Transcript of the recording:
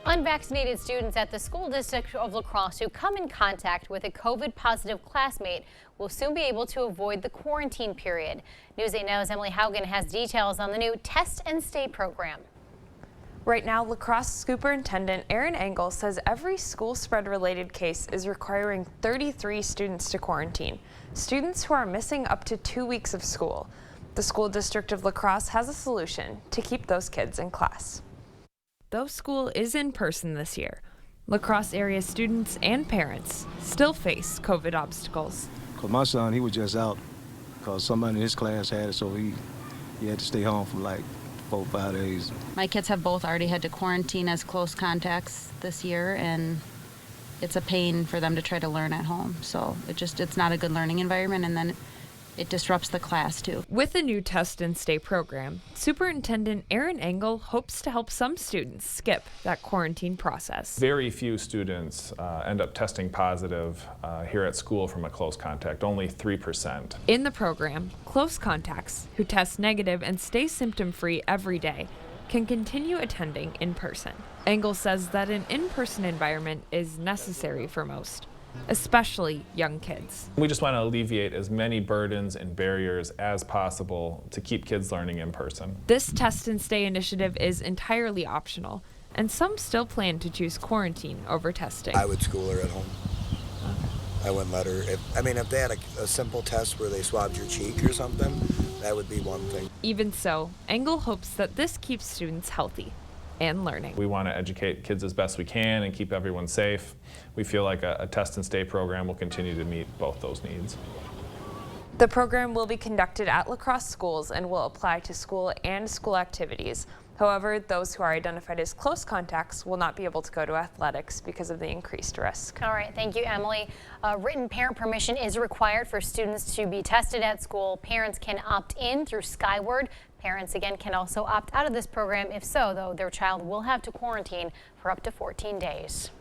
Unvaccinated students at the school district of La Crosse who come in contact with a COVID-positive classmate will soon be able to avoid the quarantine period. News 8 Now's Emily Haugen has details on the new Test and Stay program. Right now, La Crosse Superintendent Aaron Engel says every school spread-related case is requiring 33 students to quarantine, students who are missing up to 2 weeks of school. The school district of La Crosse has a solution to keep those kids in class. Though school is in person this year, La Crosse area students and parents still face COVID obstacles. Because my son, he was just out because somebody in his class had it, so he had to stay home for like 4 or 5 days. My kids have both already had to quarantine as close contacts this year, and it's a pain for them to try to learn at home. So it's not a good learning environment, and then it disrupts the class too. With the new Test and Stay program, Superintendent Aaron Engel hopes to help some students skip that quarantine process. Very few students end up testing positive here at school from a close contact, only 3%. In the program, close contacts who test negative and stay symptom-free every day can continue attending in person. Engel says that an in-person environment is necessary for most, especially young kids. We just want to alleviate as many burdens and barriers as possible to keep kids learning in person. This Test and Stay initiative is entirely optional, and some still plan to choose quarantine over testing. I would school her at home. I wouldn't let her. If they had a simple test where they swabbed your cheek or something, that would be one thing. Even so, Engel hopes that this keeps students healthy and learning. We want to educate kids as best we can and keep everyone safe. We feel like a Test and Stay program will continue to meet both those needs. The program will be conducted at La Crosse schools and will apply to school and school activities. However, those who are identified as close contacts will not be able to go to athletics because of the increased risk. All right, thank you, Emily. Written parent permission is required for students to be tested at school. Parents can opt in through Skyward. Parents, again, can also opt out of this program. If so, though, their child will have to quarantine for up to 14 days.